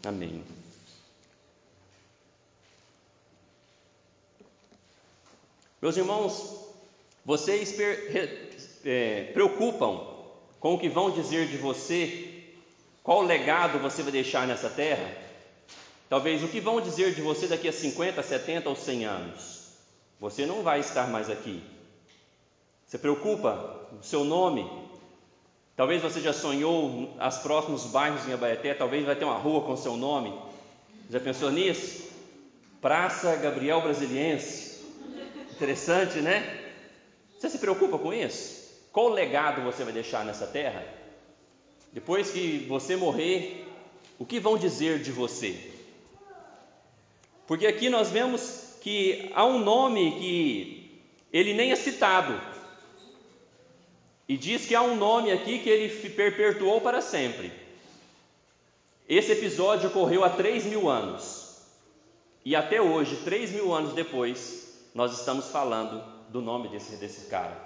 Amém. Meus irmãos, vocês preocupam com o que vão dizer de você? Qual legado você vai deixar nessa terra? Talvez o que vão dizer de você daqui a 50, 70 ou 100 anos. Você não vai estar mais aqui. Você preocupa o seu nome? Talvez você já sonhou os próximos bairros em Abaeté, talvez vai ter uma rua com seu nome. Já pensou nisso? Praça Gabriel Brasiliense. Interessante, né? Você se preocupa com isso? Qual legado você vai deixar nessa terra? Depois que você morrer, o que vão dizer de você? Porque aqui nós vemos que há um nome que ele nem é citado. E diz que há um nome aqui que ele perpetuou para sempre. Esse episódio ocorreu há 3.000 anos. E até hoje, 3.000 anos depois, nós estamos falando do nome desse cara.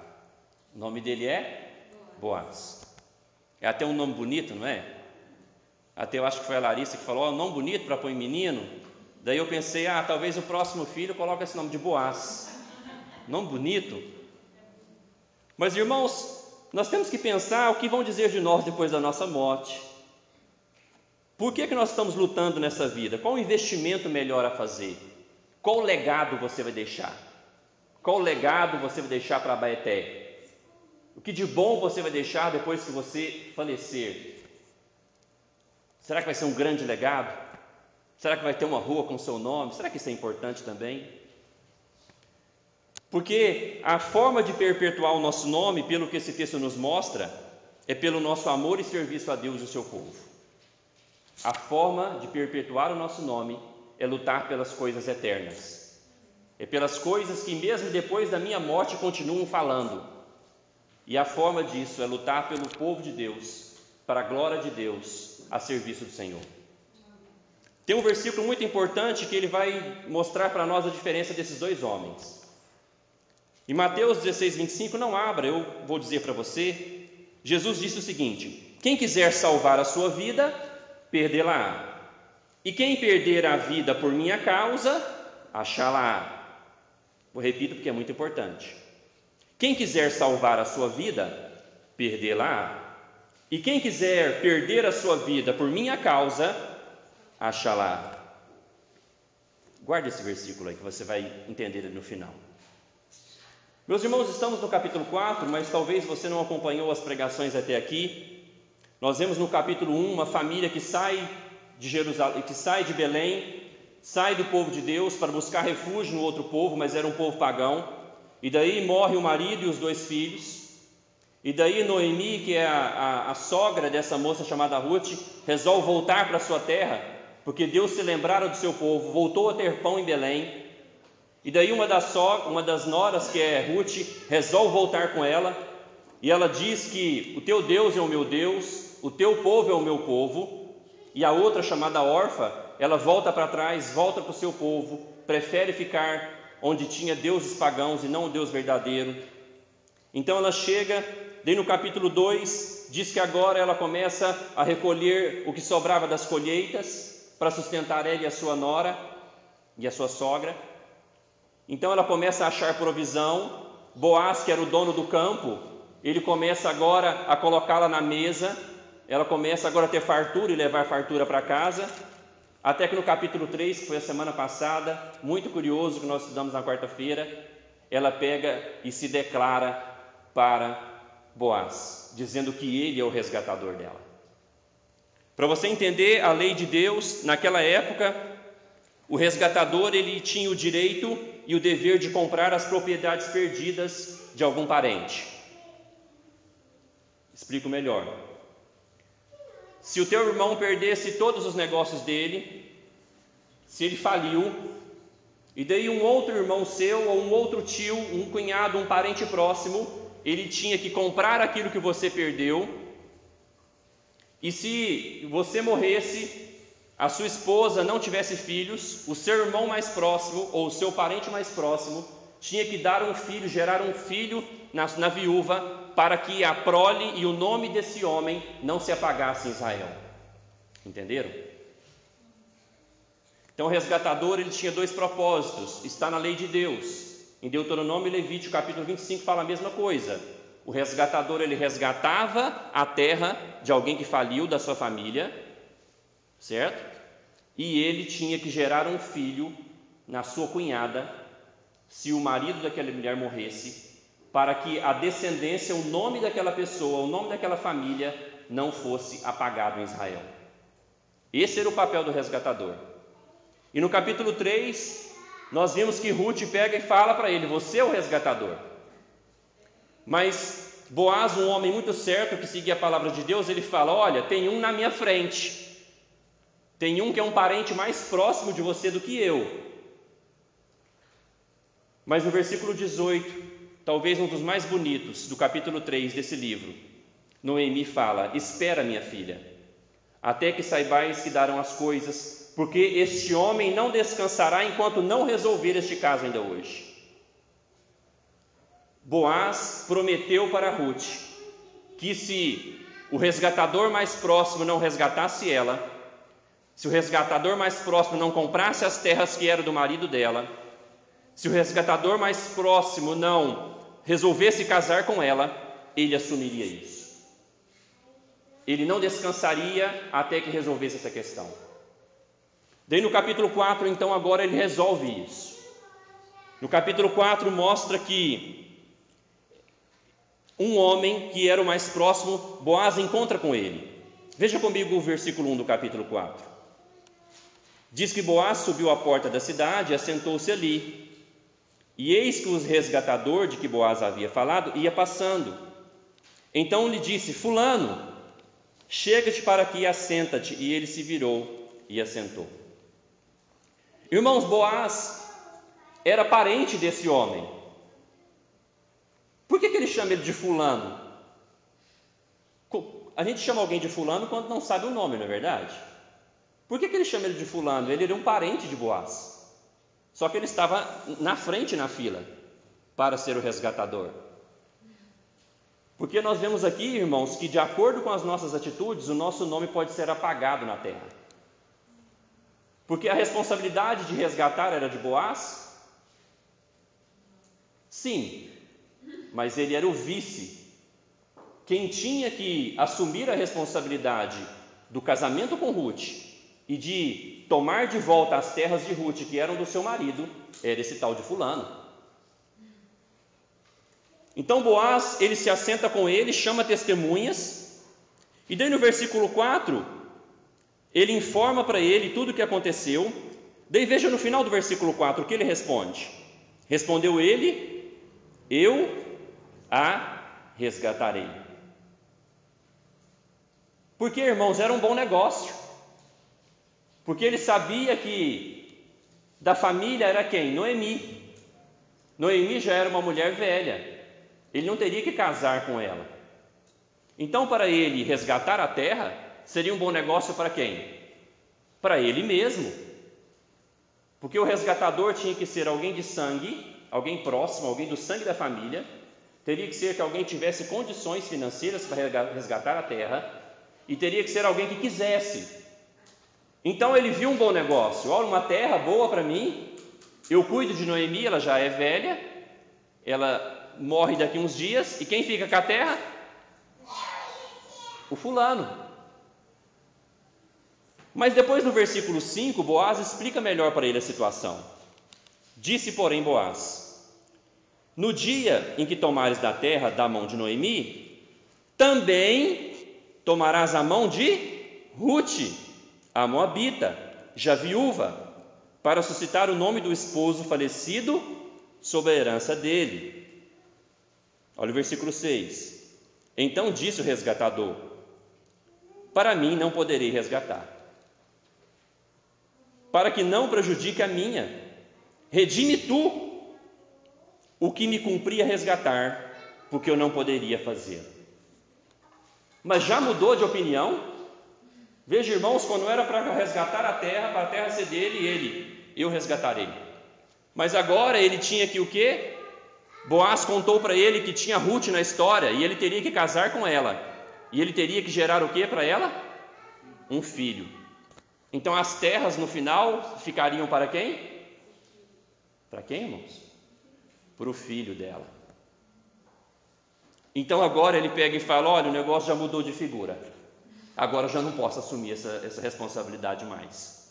O nome dele é Boaz. É até um nome bonito, não é? Até eu acho que foi a Larissa que falou, nome bonito para pôr em menino. Daí eu pensei, talvez o próximo filho coloque esse nome de Boaz. Nome bonito. Mas irmãos, nós temos que pensar o que vão dizer de nós depois da nossa morte. Por que nós estamos lutando nessa vida? Qual o investimento melhor a fazer? Qual legado você vai deixar? Qual legado você vai deixar para Abaeté? O que de bom você vai deixar depois que você falecer? Será que vai ser um grande legado? Será que vai ter uma rua com seu nome? Será que isso é importante também? Porque a forma de perpetuar o nosso nome, pelo que esse texto nos mostra, é pelo nosso amor e serviço a Deus e o seu povo. A forma de perpetuar o nosso nome é lutar pelas coisas eternas. É pelas coisas que mesmo depois da minha morte continuam falando. E a forma disso é lutar pelo povo de Deus, para a glória de Deus, a serviço do Senhor. Tem um versículo muito importante que ele vai mostrar para nós a diferença desses dois homens. Em Mateus 16, 25, não abra, eu vou dizer para você. Jesus disse o seguinte: quem quiser salvar a sua vida, perdê-la. E quem perder a vida por minha causa, achá-la. Eu repito porque é muito importante. Quem quiser salvar a sua vida, perdê-la. E quem quiser perder a sua vida por minha causa, achá-la. Guarde esse versículo aí que você vai entender ele no final. Meus irmãos, estamos no capítulo 4, mas talvez você não acompanhou as pregações até aqui. Nós vemos no capítulo 1 uma família que sai de Jerusalém, que sai de Belém, sai do povo de Deus para buscar refúgio no outro povo, mas era um povo pagão. E daí morre o marido e os 2 filhos. E daí Noemi, que é a sogra dessa moça chamada Ruth, resolve voltar para a sua terra, porque Deus se lembrara do seu povo, voltou a ter pão em Belém. E daí uma das noras, que é Ruth, resolve voltar com ela, e ela diz que o teu Deus é o meu Deus, o teu povo é o meu povo. E a outra, chamada Orfa, ela volta para trás, volta para o seu povo, prefere ficar onde tinha deuses pagãos e não o Deus verdadeiro. Então ela chega, daí no capítulo 2, diz que agora ela começa a recolher o que sobrava das colheitas, para sustentar ela e a sua nora e a sua sogra. Então ela começa a achar provisão. Boaz, que era o dono do campo, ele começa agora a colocá-la na mesa. Ela começa agora a ter fartura e levar fartura para casa. Até que no capítulo 3, que foi a semana passada, muito curioso, que nós estudamos na quarta-feira, ela pega e se declara para Boaz, dizendo que ele é o resgatador dela. Para você entender a lei de Deus, naquela época, o resgatador ele tinha o direito e o dever de comprar as propriedades perdidas de algum parente. Explico melhor. Se o teu irmão perdesse todos os negócios dele, se ele faliu, e daí um outro irmão seu, ou um outro tio, um cunhado, um parente próximo, ele tinha que comprar aquilo que você perdeu. E se você morresse, a sua esposa não tivesse filhos, o seu irmão mais próximo, ou o seu parente mais próximo, tinha que dar um filho, gerar um filho na viúva, para que a prole e o nome desse homem não se apagasse em Israel. Entenderam? Então o resgatador ele tinha dois propósitos, está na lei de Deus. Em Deuteronômio e Levítico capítulo 25 fala a mesma coisa. O resgatador ele resgatava a terra de alguém que faliu da sua família, certo? E ele tinha que gerar um filho na sua cunhada, se o marido daquela mulher morresse, para que a descendência, o nome daquela pessoa, o nome daquela família não fosse apagado em Israel. Esse era o papel do resgatador. E no capítulo 3, nós vimos que Ruth pega e fala para ele: você é o resgatador. Mas Boaz, um homem muito certo que seguia a palavra de Deus, ele fala: olha, tem um na minha frente, tem um que é um parente mais próximo de você do que eu. Mas no versículo 18, talvez um dos mais bonitos do capítulo 3 desse livro, Noemi fala: espera, minha filha, até que saibais que darão as coisas, porque este homem não descansará enquanto não resolver este caso ainda hoje. Boaz prometeu para Ruth que se o resgatador mais próximo não resgatasse ela, se o resgatador mais próximo não comprasse as terras que eram do marido dela, se o resgatador mais próximo não resolvesse casar com ela, ele assumiria isso. Ele não descansaria até que resolvesse essa questão. Daí no capítulo 4, então, agora ele resolve isso. No capítulo 4 mostra que um homem que era o mais próximo, Boaz encontra com ele. Veja comigo o versículo 1 do capítulo 4. Diz que Boaz subiu à porta da cidade e assentou-se ali. E eis que o resgatador de que Boaz havia falado ia passando. Então lhe disse: fulano, chega-te para aqui e assenta-te. E ele se virou e assentou. Irmãos, Boaz era parente desse homem. Por que ele chama ele de fulano? A gente chama alguém de fulano quando não sabe o nome, não é verdade? Por que ele chama ele de fulano? Ele era um parente de Boaz. Só que ele estava na frente na fila para ser o resgatador. Porque nós vemos aqui, irmãos, que de acordo com as nossas atitudes, o nosso nome pode ser apagado na terra. Porque a responsabilidade de resgatar era de Boaz? Sim, mas ele era o vice. Quem tinha que assumir a responsabilidade do casamento com Ruth e de tomar de volta as terras de Ruth que eram do seu marido, era esse tal de fulano. Então Boaz, ele se assenta com ele, chama testemunhas, e daí no versículo 4, ele informa para ele tudo o que aconteceu. Daí veja no final do versículo 4 o que ele responde. Respondeu ele: eu a resgatarei. Porque, irmãos, era um bom negócio. Porque ele sabia que da família era quem? Noemi. Noemi já era uma mulher velha. Ele não teria que casar com ela. Então, para ele resgatar a terra, seria um bom negócio para quem? Para ele mesmo. Porque o resgatador tinha que ser alguém de sangue, alguém próximo, alguém do sangue da família. Teria que ser que alguém tivesse condições financeiras para resgatar a terra. E teria que ser alguém que quisesse. Então ele viu um bom negócio. Olha, uma terra boa para mim. Eu cuido de Noemi, ela já é velha. Ela morre daqui uns dias. E quem fica com a terra? O fulano. Mas depois no versículo 5, Boaz explica melhor para ele a situação. Disse, porém, Boaz: no dia em que tomares da terra da mão de Noemi, também tomarás a mão de Ruth, a moabita, já viúva, para suscitar o nome do esposo falecido sob a herança dele. Olha o versículo 6. Então disse o resgatador: para mim não poderei resgatar, para que não prejudique a minha. Redime tu o que me cumpria resgatar, porque eu não poderia fazer. Mas já mudou de opinião? Veja, irmãos, quando era para resgatar a terra, para a terra ser dele, eu resgatarei. Mas agora ele tinha que o quê? Boaz contou para ele que tinha Ruth na história, e ele teria que casar com ela. E ele teria que gerar o quê para ela? Um filho. Então as terras no final ficariam para quem? Para quem, irmãos? Para o filho dela. Então agora ele pega e fala: olha, o negócio já mudou de figura, agora eu já não posso assumir essa responsabilidade mais.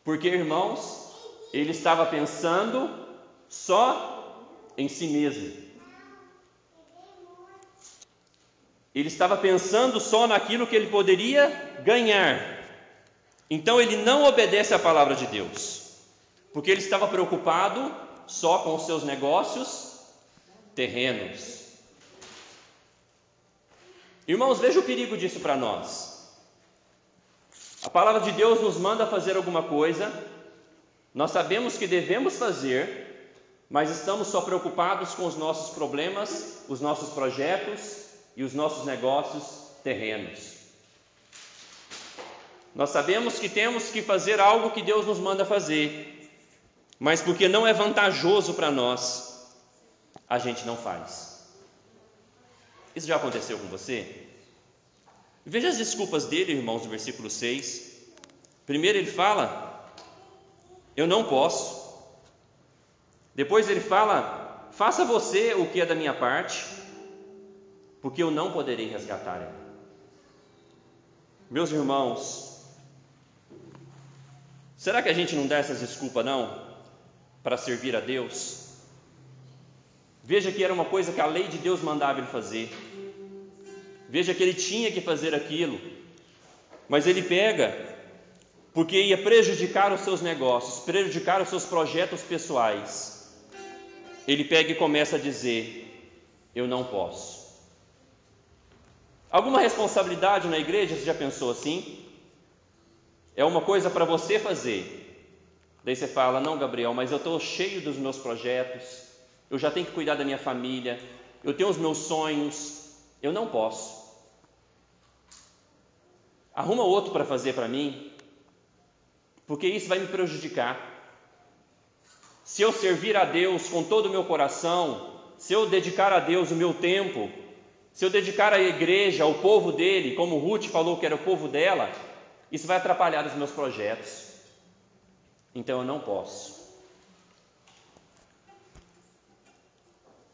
Porque, irmãos, ele estava pensando só em si mesmo. Ele estava pensando só naquilo que ele poderia ganhar. Então ele não obedece à palavra de Deus, porque ele estava preocupado só com os seus negócios terrenos. Irmãos, veja o perigo disso para nós. A palavra de Deus nos manda fazer alguma coisa, nós sabemos que devemos fazer, mas estamos só preocupados com os nossos problemas, os nossos projetos e os nossos negócios terrenos. Nós sabemos que temos que fazer algo que Deus nos manda fazer, mas porque não é vantajoso para nós, a gente não faz. Isso já aconteceu com você? Veja as desculpas dele, irmãos, no versículo 6. Primeiro ele fala: eu não posso. Depois ele fala: faça você o que é da minha parte, porque eu não poderei resgatar ela. Meus irmãos, será que a gente não dá essas desculpas não, para servir a Deus? Veja que era uma coisa que a lei de Deus mandava ele fazer. Veja que ele tinha que fazer aquilo, mas ele pega, porque ia prejudicar os seus negócios, prejudicar os seus projetos pessoais. Ele pega e começa a dizer: eu não posso. Alguma responsabilidade na igreja, você já pensou assim? É uma coisa para você fazer. Daí você fala: não, Gabriel, mas eu estou cheio dos meus projetos, eu já tenho que cuidar da minha família, eu tenho os meus sonhos, eu não posso. Arruma outro para fazer para mim, porque isso vai me prejudicar. Se eu servir a Deus com todo o meu coração, se eu dedicar a Deus o meu tempo, se eu dedicar à igreja, ao povo dele, como Ruth falou que era o povo dela, isso vai atrapalhar os meus projetos. Então eu não posso.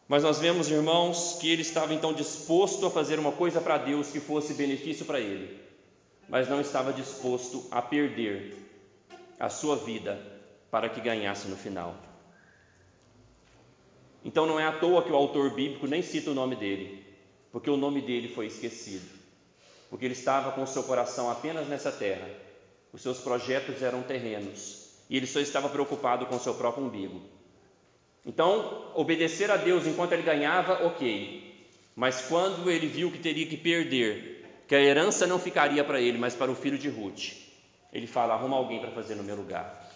Mas nós vemos, irmãos, que ele estava então disposto a fazer uma coisa para Deus que fosse benefício para ele, mas não estava disposto a perder a sua vida para que ganhasse no final. Então não é à toa que o autor bíblico nem cita o nome dele, porque o nome dele foi esquecido, porque ele estava com o seu coração apenas nessa terra, os seus projetos eram terrenos, e ele só estava preocupado com o seu próprio umbigo. Então, obedecer a Deus enquanto ele ganhava, ok, mas quando ele viu que teria que perder, que a herança não ficaria para ele, mas para o filho de Ruth, ele fala: arruma alguém para fazer no meu lugar.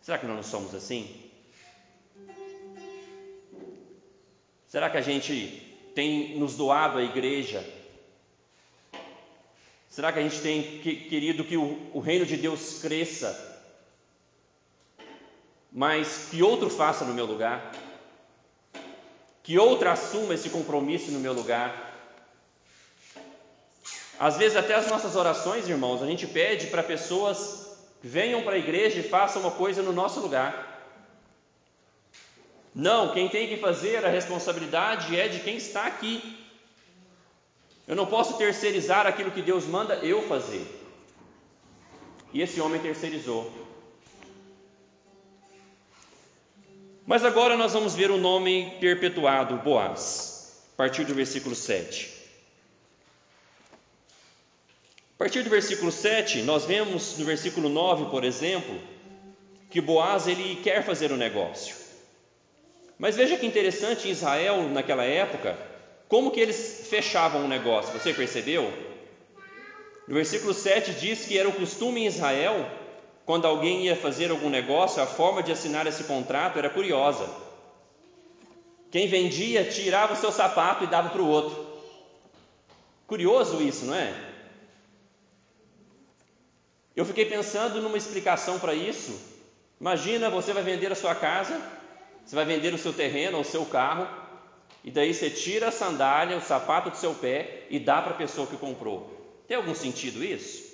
Será que nós não somos assim? Será que a gente tem nos doado à igreja? Será que a gente tem querido que o reino de Deus cresça, mas que outro faça no meu lugar? Que outro assuma esse compromisso no meu lugar? Às vezes até as nossas orações, irmãos, a gente pede para pessoas que venham para a igreja e façam uma coisa no nosso lugar. Não, quem tem que fazer a responsabilidade é de quem está aqui. Eu não posso terceirizar aquilo que Deus manda eu fazer. E esse homem terceirizou. Mas agora nós vamos ver o nome perpetuado, Boaz, a partir do versículo 7. A partir do versículo 7, nós vemos no versículo 9, por exemplo, que Boaz ele quer fazer um negócio. Mas veja que interessante, em Israel, naquela época, como que eles fechavam um negócio, você percebeu? No versículo 7 diz que era o costume em Israel, quando alguém ia fazer algum negócio, a forma de assinar esse contrato era curiosa. Quem vendia tirava o seu sapato e dava para o outro. Curioso isso, não é? Eu fiquei pensando numa explicação para isso. Imagina, você vai vender a sua casa, você vai vender o seu terreno, o seu carro, e daí você tira a sandália, o sapato do seu pé e dá para a pessoa que comprou. Tem algum sentido isso?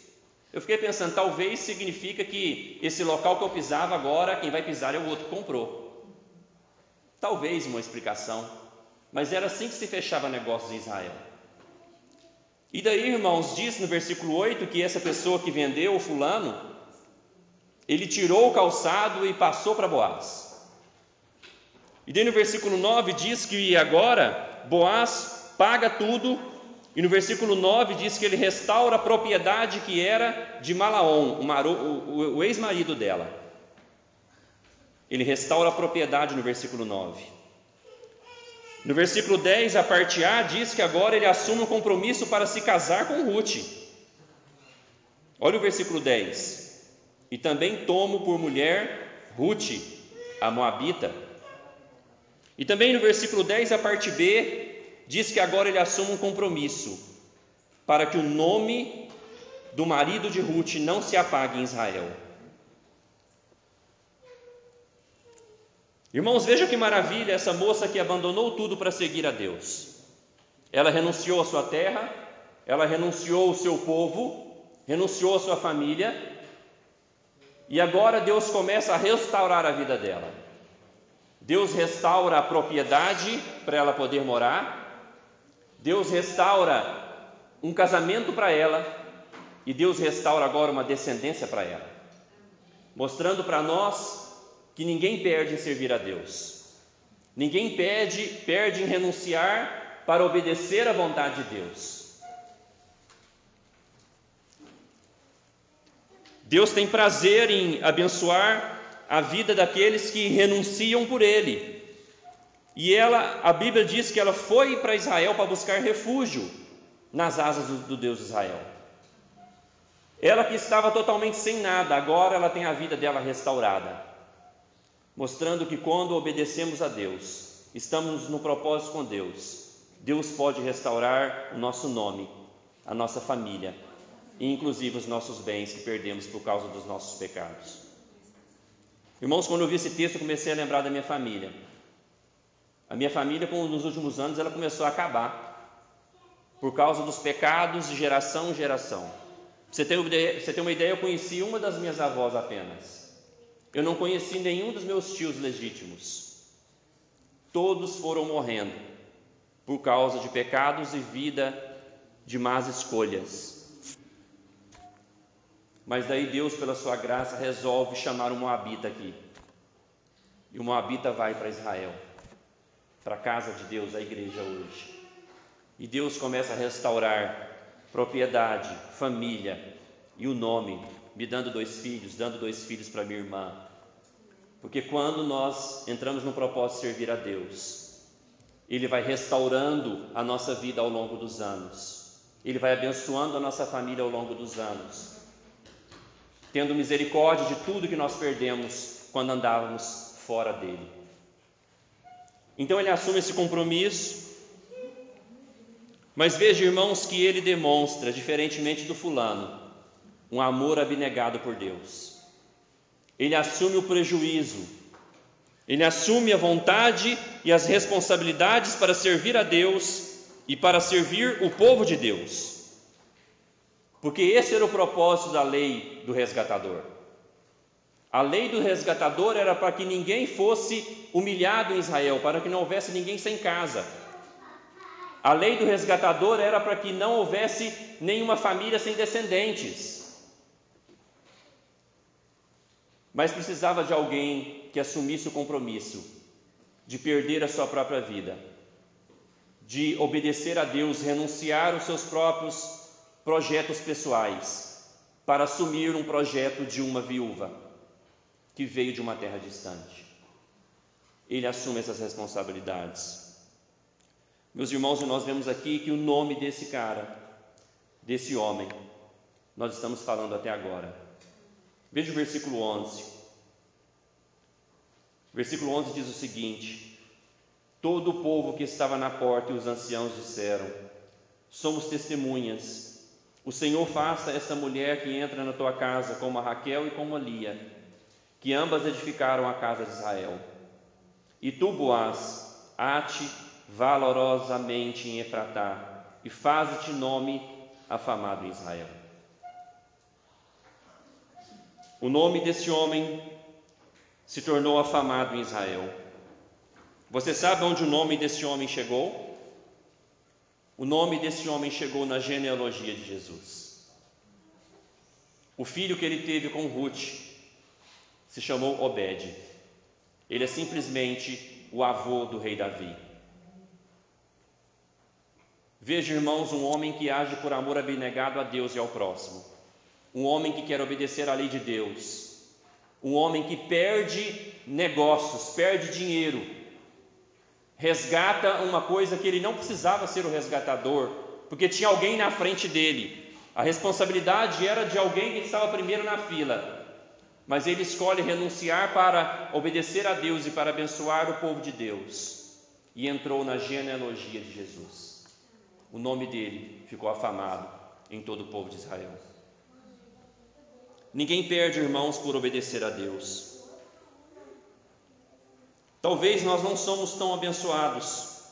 Eu fiquei pensando, talvez significa que esse local que eu pisava agora, quem vai pisar é o outro que comprou. Talvez uma explicação, mas era assim que se fechava negócios em Israel. E daí, irmãos, diz no versículo 8 que essa pessoa que vendeu, o fulano, ele tirou o calçado e passou para Boaz. E daí no versículo 9 diz que agora Boaz paga tudo, e no versículo 9 diz que ele restaura a propriedade que era de Malaom, o ex-marido dela. Ele restaura a propriedade no versículo 9. No versículo 10, a parte A, diz que agora ele assume um compromisso para se casar com Ruth. Olha o versículo 10. E também tomo por mulher Ruth, a moabita. E também no versículo 10, a parte B, diz que agora ele assume um compromisso para que o nome do marido de Ruth não se apague em Israel. Irmãos, vejam que maravilha essa moça que abandonou tudo para seguir a Deus. Ela renunciou à sua terra, ela renunciou ao seu povo, renunciou à sua família, e agora Deus começa a restaurar a vida dela. Deus restaura a propriedade para ela poder morar, Deus restaura um casamento para ela, e Deus restaura agora uma descendência para ela, mostrando para nós que ninguém perde em servir a Deus, ninguém perde em renunciar para obedecer à vontade de Deus. Deus tem prazer em abençoar a vida daqueles que renunciam por Ele. E a Bíblia diz que ela foi para Israel para buscar refúgio nas asas do Deus de Israel. Ela que estava totalmente sem nada, agora ela tem a vida dela restaurada, mostrando que quando obedecemos a Deus, estamos no propósito com Deus, Deus pode restaurar o nosso nome, a nossa família, e inclusive os nossos bens que perdemos por causa dos nossos pecados. Irmãos, quando eu vi esse texto, eu comecei a lembrar da minha família. A minha família, nos últimos anos, ela começou a acabar por causa dos pecados de geração em geração. Pra você ter uma ideia, eu conheci uma das minhas avós apenas. Eu não conheci nenhum dos meus tios legítimos. Todos foram morrendo por causa de pecados e vida de más escolhas. Mas daí Deus, pela sua graça, resolve chamar um moabita aqui. E o moabita vai para Israel, para a casa de Deus, a igreja hoje. E Deus começa a restaurar propriedade, família e o nome, me dando 2 filhos, dando 2 filhos para minha irmã. Porque quando nós entramos no propósito de servir a Deus, Ele vai restaurando a nossa vida ao longo dos anos. Ele vai abençoando a nossa família ao longo dos anos, tendo misericórdia de tudo que nós perdemos quando andávamos fora dele. Então ele assume esse compromisso, mas veja, irmãos, que ele demonstra, diferentemente do fulano, um amor abnegado por Deus. Ele assume o prejuízo, ele assume a vontade e as responsabilidades para servir a Deus e para servir o povo de Deus. Porque esse era o propósito da lei do resgatador. A lei do resgatador era para que ninguém fosse humilhado em Israel, para que não houvesse ninguém sem casa. A lei do resgatador era para que não houvesse nenhuma família sem descendentes. Mas precisava de alguém que assumisse o compromisso de perder a sua própria vida, de obedecer a Deus, renunciar aos seus próprios projetos pessoais, para assumir um projeto de uma viúva que veio de uma terra distante. Ele assume essas responsabilidades. Meus irmãos, nós vemos aqui que o nome desse cara, desse homem, nós estamos falando até agora. Veja o versículo 11. O versículo 11 diz o seguinte: todo o povo que estava na porta e os anciãos disseram: somos testemunhas. O Senhor faça esta mulher que entra na tua casa como a Raquel e como a Lia, que ambas edificaram a casa de Israel. E tu, Boaz, ate valorosamente em Efratá, e faze-te nome afamado em Israel. O nome desse homem se tornou afamado em Israel. Você sabe onde o nome desse homem chegou? O nome desse homem chegou na genealogia de Jesus. O filho que ele teve com Ruth se chamou Obed. Ele é simplesmente o avô do rei Davi. Veja, irmãos, um homem que age por amor abnegado a Deus e ao próximo. Um homem que quer obedecer à lei de Deus. Um homem que perde negócios, perde dinheiro. Resgata uma coisa que ele não precisava ser o resgatador, porque tinha alguém na frente dele. A responsabilidade era de alguém que estava primeiro na fila. Mas ele escolhe renunciar para obedecer a Deus e para abençoar o povo de Deus. E entrou na genealogia de Jesus. O nome dele ficou afamado em todo o povo de Israel. Ninguém perde, irmãos, por obedecer a Deus. Talvez nós não somos tão abençoados,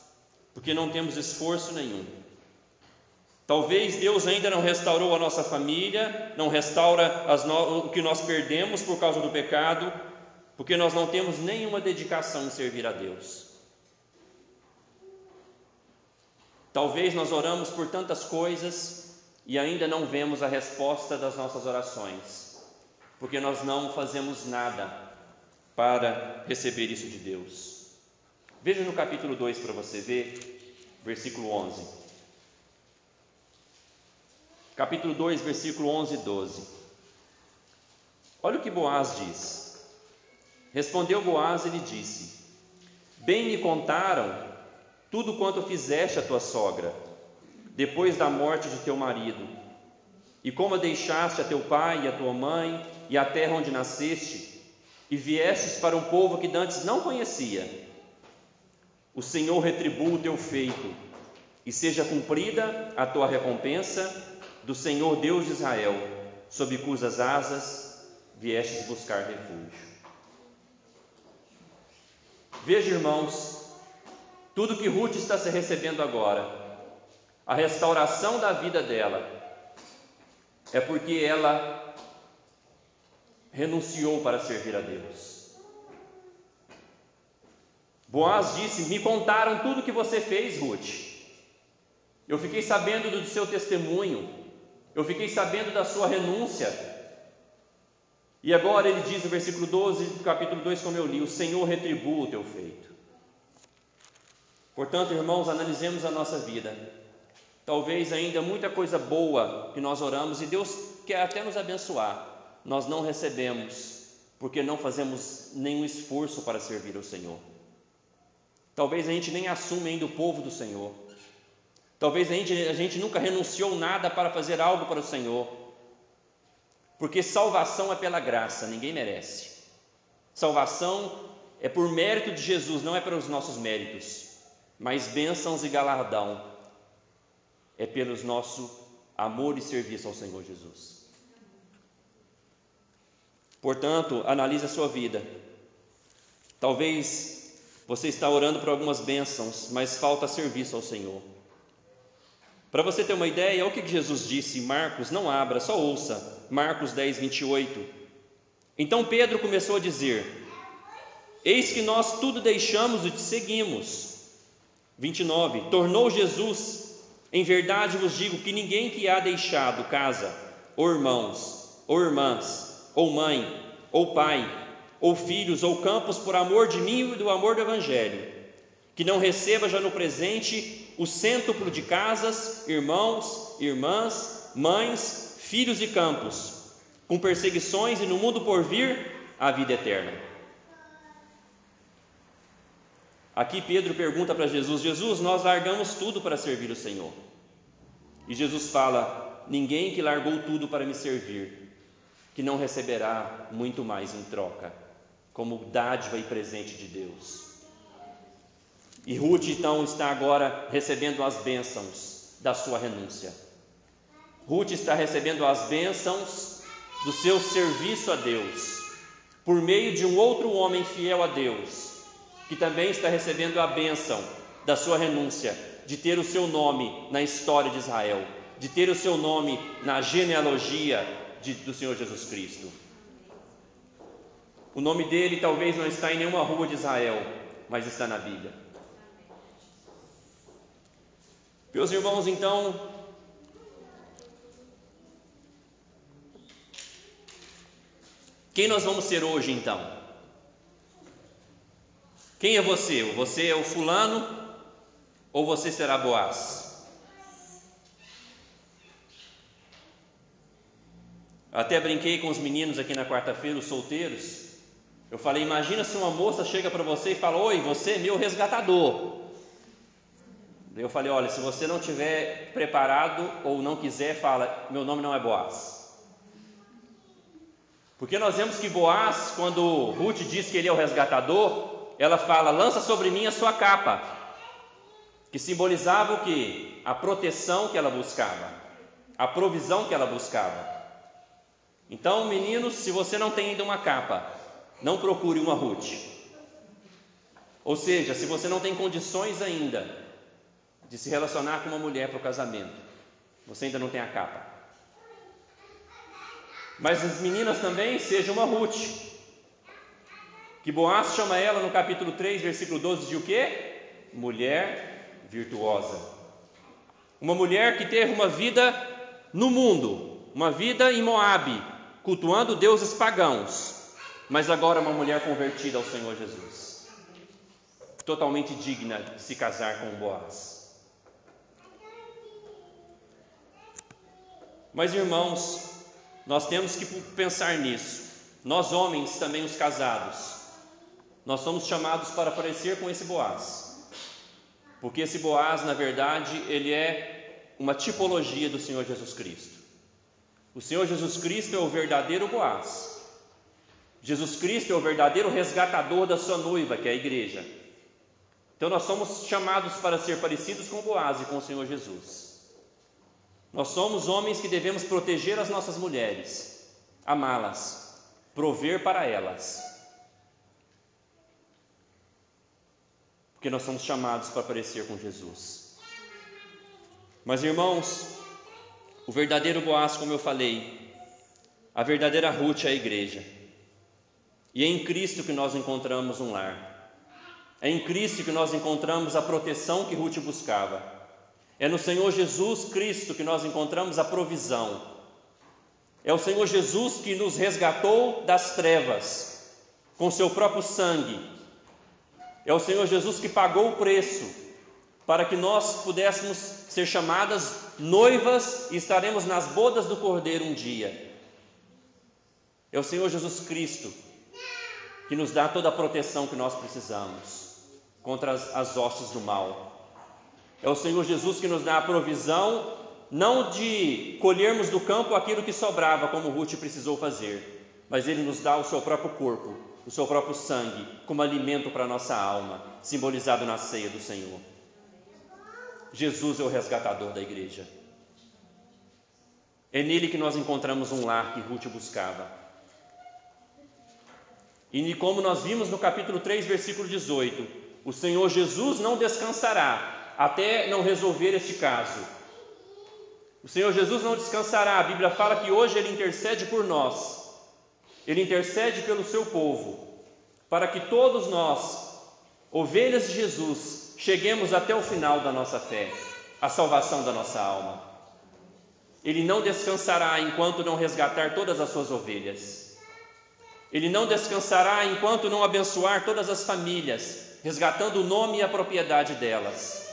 porque não temos esforço nenhum. Talvez Deus ainda não restaurou a nossa família, não restaura o que nós perdemos por causa do pecado, porque nós não temos nenhuma dedicação em servir a Deus. Talvez nós oramos por tantas coisas e ainda não vemos a resposta das nossas orações, porque nós não fazemos nada para receber isso de Deus. Veja no capítulo 2 para você ver, versículo 11. Capítulo 2, versículo 11 e 12. Olha o que Boaz diz. Respondeu Boaz e lhe disse: bem me contaram tudo quanto fizeste a tua sogra, depois da morte de teu marido, e como deixaste a teu pai e a tua mãe, e a terra onde nasceste, e viestes para um povo que dantes não conhecia. O Senhor retribua o teu feito, e seja cumprida a tua recompensa do Senhor Deus de Israel, sob cujas asas viestes buscar refúgio. Veja, irmãos, tudo que Ruth está se recebendo agora, a restauração da vida dela, é porque ela renunciou para servir a Deus. Boaz disse: me contaram tudo que você fez, Ruth. Eu fiquei sabendo do seu testemunho, eu fiquei sabendo da sua renúncia. E agora ele diz no versículo 12 do capítulo 2, como eu li: o Senhor retribua o teu feito. Portanto, irmãos, analisemos a nossa vida. Talvez ainda muita coisa boa que nós oramos, e Deus quer até nos abençoar, nós não recebemos, porque não fazemos nenhum esforço para servir ao Senhor. Talvez a gente nem assume ainda o povo do Senhor. Talvez a gente nunca renunciou nada para fazer algo para o Senhor. Porque salvação é pela graça, ninguém merece. Salvação é por mérito de Jesus, não é pelos nossos méritos. Mas bênçãos e galardão é pelos nosso amor e serviço ao Senhor Jesus. Portanto, analise a sua vida. Talvez você está orando por algumas bênçãos, mas falta serviço ao Senhor. Para você ter uma ideia, olha o que Jesus disse em Marcos, não abra, só ouça, Marcos 10, 28. Então Pedro começou a dizer: eis que nós tudo deixamos e te seguimos. 29, tornou Jesus: em verdade vos digo que ninguém que há deixado casa, ou irmãos, ou irmãs, ou mãe, ou pai, ou filhos, ou campos, por amor de mim e do amor do Evangelho, que não receba já no presente o cêntuplo de casas, irmãos, irmãs, mães, filhos e campos, com perseguições, e no mundo por vir a vida eterna. Aqui Pedro pergunta para Jesus: Jesus, nós largamos tudo para servir o Senhor. E Jesus fala: ninguém que largou tudo para me servir, que não receberá muito mais em troca, como dádiva e presente de Deus. E Ruth então está agora recebendo as bênçãos da sua renúncia. Ruth está recebendo as bênçãos do seu serviço a Deus, por meio de um outro homem fiel a Deus, que também está recebendo a bênção da sua renúncia, de ter o seu nome na história de Israel, de ter o seu nome na genealogia do Senhor Jesus Cristo. O nome dele talvez não está em nenhuma rua de Israel, mas está na Bíblia. Meus irmãos, então, quem nós vamos ser hoje, então? Quem é você? Você é o fulano ou você será Boaz? Até brinquei com os meninos aqui na quarta-feira, os solteiros. Eu falei, imagina se uma moça chega para você e fala, oi, você é meu resgatador. Daí eu falei, olha, se você não estiver preparado ou não quiser, fala, meu nome não é Boaz. Porque nós vemos que Boaz, quando Ruth diz que ele é o resgatador, ela fala, lança sobre mim a sua capa, que simbolizava o quê? A proteção que ela buscava, a provisão que ela buscava. Então, meninos, se você não tem ainda uma capa, não procure uma Ruth. Ou seja, se você não tem condições ainda de se relacionar com uma mulher para o casamento, você ainda não tem a capa. Mas as meninas também, seja uma Ruth, que Boaz chama ela no capítulo 3, versículo 12, de o quê? Mulher virtuosa. Uma mulher que teve uma vida no mundo, uma vida em Moabe, cultuando deuses pagãos, mas agora uma mulher convertida ao Senhor Jesus, totalmente digna de se casar com Boaz. Mas irmãos, nós temos que pensar nisso. Nós homens, também os casados, nós somos chamados para parecer com esse Boaz, porque esse Boaz, na verdade, ele é uma tipologia do Senhor Jesus Cristo. O Senhor Jesus Cristo é o verdadeiro Boaz. Jesus Cristo é o verdadeiro resgatador da sua noiva, que é a igreja. Então nós somos chamados para ser parecidos com Boaz e com o Senhor Jesus. Nós somos homens que devemos proteger as nossas mulheres, amá-las, prover para elas, porque nós somos chamados para parecer com Jesus. Mas irmãos, o verdadeiro Boaz, como eu falei, a verdadeira Ruth é a igreja. E é em Cristo que nós encontramos um lar. É em Cristo que nós encontramos a proteção que Ruth buscava. É no Senhor Jesus Cristo que nós encontramos a provisão. É o Senhor Jesus que nos resgatou das trevas com seu próprio sangue. É o Senhor Jesus que pagou o preço para que nós pudéssemos ser chamadas noivas e estaremos nas bodas do Cordeiro um dia. É o Senhor Jesus Cristo que nos dá toda a proteção que nós precisamos contra as hostes do mal. É o Senhor Jesus que nos dá a provisão, não de colhermos do campo aquilo que sobrava, como Ruth precisou fazer, mas Ele nos dá o seu próprio corpo, o seu próprio sangue, como alimento para a nossa alma, simbolizado na ceia do Senhor. Jesus é o resgatador da igreja. É nele que nós encontramos um lar que Ruth buscava. E como nós vimos no capítulo 3, versículo 18, o Senhor Jesus não descansará até não resolver este caso. O Senhor Jesus não descansará. A Bíblia fala que hoje Ele intercede por nós. Ele intercede pelo seu povo, para que todos nós, ovelhas de Jesus, cheguemos até o final da nossa fé, a salvação da nossa alma. Ele não descansará enquanto não resgatar todas as suas ovelhas. Ele não descansará enquanto não abençoar todas as famílias, resgatando o nome e a propriedade delas.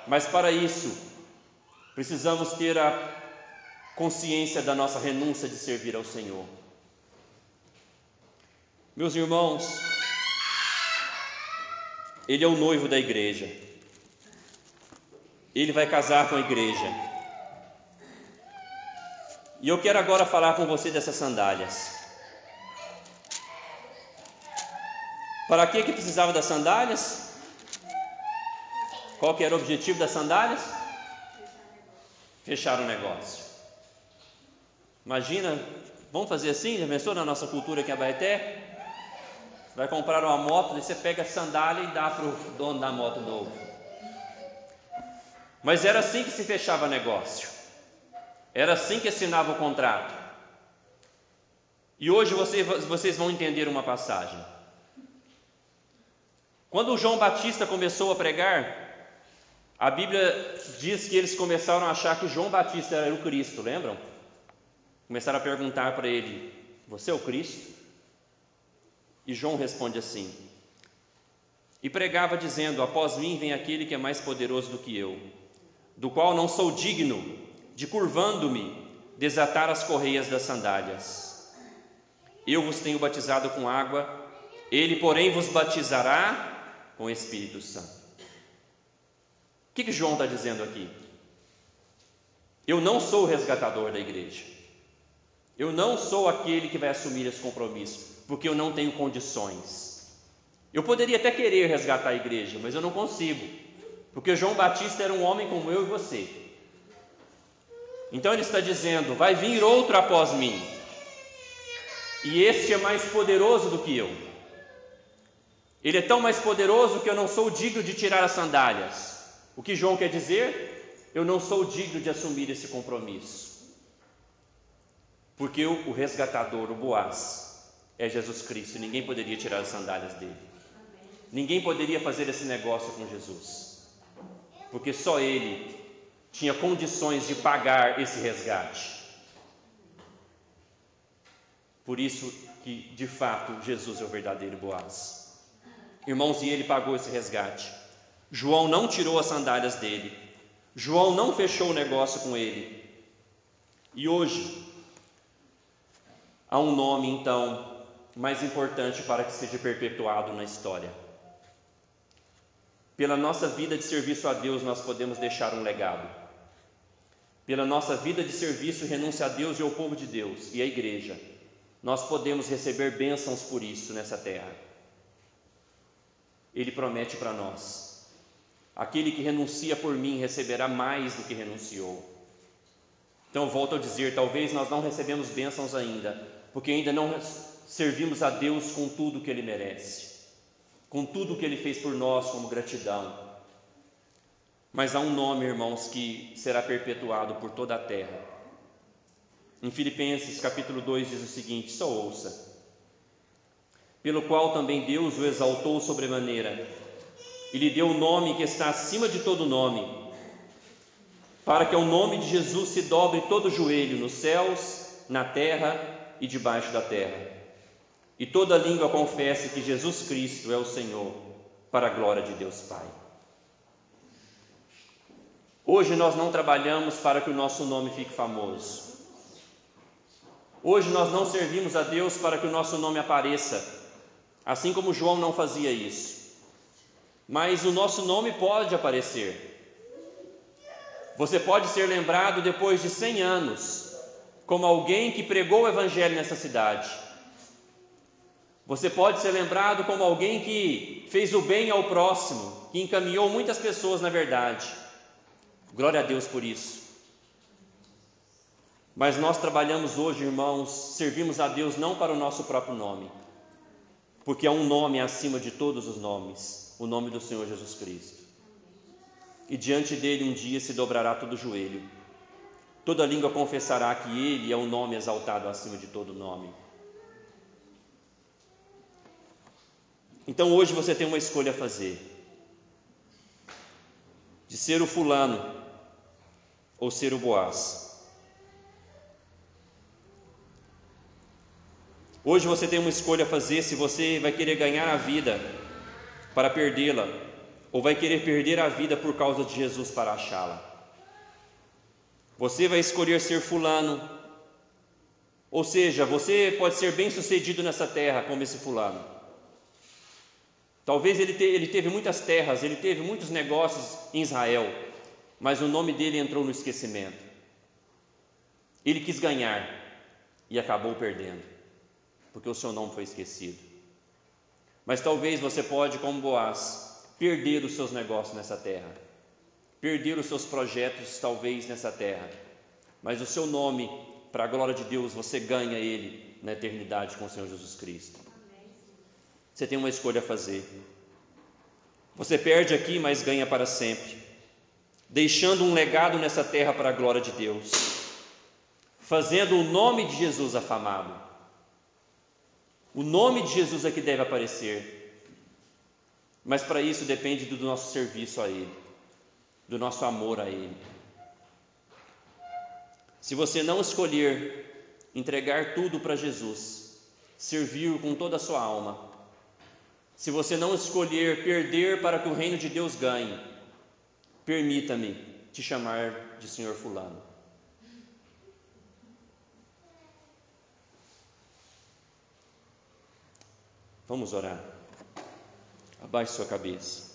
Mas para isso, precisamos ter a consciência da nossa renúncia de servir ao Senhor. Meus irmãos, Ele é o noivo da igreja. Ele vai casar com a igreja. E eu quero agora falar com você dessas sandálias. Para que precisava das sandálias? Qual que era o objetivo das sandálias? Fechar o negócio. Imagina, vamos fazer assim? Já pensou na nossa cultura aqui em Abaeté? Vai comprar uma moto, e você pega a sandália e dá para o dono da moto novo. Mas era assim que se fechava negócio. Era assim que assinava o contrato. E hoje vocês vão entender uma passagem. Quando João Batista começou a pregar, a Bíblia diz que eles começaram a achar que João Batista era o Cristo, lembram? Começaram a perguntar para ele: você é o Cristo? E João responde assim: e pregava dizendo: após mim vem aquele que é mais poderoso do que eu, do qual não sou digno de, curvando-me, desatar as correias das sandálias. Eu vos tenho batizado com água, ele, porém, vos batizará com o Espírito Santo. O que João está dizendo aqui? Eu não sou o resgatador da igreja. Eu não sou aquele que vai assumir esse compromisso, porque eu não tenho condições. Eu poderia até querer resgatar a igreja, mas eu não consigo, porque João Batista era um homem como eu e você. Então ele está dizendo: vai vir outro após mim, e este é mais poderoso do que eu. Ele é tão mais poderoso que eu não sou digno de tirar as sandálias. O que João quer dizer? Eu não sou digno de assumir esse compromisso, porque o resgatador, o Boaz, é Jesus Cristo. Ninguém poderia tirar as sandálias dele. Ninguém poderia fazer esse negócio com Jesus, porque só ele tinha condições de pagar esse resgate. Por isso que, de fato, Jesus é o verdadeiro Boaz. Irmãos, e ele pagou esse resgate. João não tirou as sandálias dele. João não fechou o negócio com ele. E hoje, há um nome, então, mais importante para que seja perpetuado na história. Pela nossa vida de serviço a Deus, nós podemos deixar um legado. Pela nossa vida de serviço e renúncia a Deus e ao povo de Deus e à igreja, nós podemos receber bênçãos por isso nessa terra. Ele promete para nós: aquele que renuncia por mim receberá mais do que renunciou. Então eu volto a dizer, talvez nós não recebemos bênçãos ainda, porque ainda não servimos a Deus com tudo que Ele merece, com tudo que Ele fez por nós como gratidão. Mas há um nome, irmãos, que será perpetuado por toda a terra. Em Filipenses capítulo 2 diz o seguinte, só ouça: pelo qual também Deus o exaltou sobremaneira, e lhe deu o nome que está acima de todo nome, para que ao nome de Jesus se dobre todo o joelho, nos céus, na terra e debaixo da terra, e toda língua confesse que Jesus Cristo é o Senhor, para a glória de Deus Pai. Hoje nós não trabalhamos para que o nosso nome fique famoso. Hoje nós não servimos a Deus para que o nosso nome apareça, assim como João não fazia isso. Mas o nosso nome pode aparecer. Você pode ser lembrado depois de 100 anos como alguém que pregou o Evangelho nessa cidade. Você pode ser lembrado como alguém que fez o bem ao próximo, que encaminhou muitas pessoas na verdade. Glória a Deus por isso. Mas nós trabalhamos hoje, irmãos, servimos a Deus não para o nosso próprio nome, porque há um nome acima de todos os nomes, o nome do Senhor Jesus Cristo. E diante dele um dia se dobrará todo joelho, toda língua confessará que ele é o nome exaltado acima de todo nome. Então hoje você tem uma escolha a fazer, de ser o fulano ou ser o Boaz. Hoje você tem uma escolha a fazer, se você vai querer ganhar a vida para perdê-la, ou vai querer perder a vida por causa de Jesus para achá-la. Você vai escolher ser fulano, ou seja, você pode ser bem sucedido nessa terra como esse fulano. Talvez ele teve muitas terras, ele teve muitos negócios em Israel, mas o nome dele entrou no esquecimento. Ele quis ganhar e acabou perdendo, porque o seu nome foi esquecido. Mas talvez você pode, como Boaz, perder os seus negócios nessa terra, perder os seus projetos talvez nessa terra, mas o seu nome, para a glória de Deus, você ganha ele na eternidade com o Senhor Jesus Cristo. Você tem uma escolha a fazer. Você perde aqui, mas ganha para sempre, deixando um legado nessa terra para a glória de Deus, fazendo o nome de Jesus afamado. O nome de Jesus é que deve aparecer, mas para isso depende do nosso serviço a Ele, do nosso amor a Ele. Se você não escolher entregar tudo para Jesus, servir com toda a sua alma, se você não escolher perder para que o reino de Deus ganhe, permita-me te chamar de Senhor fulano. Vamos orar. Abaixe sua cabeça.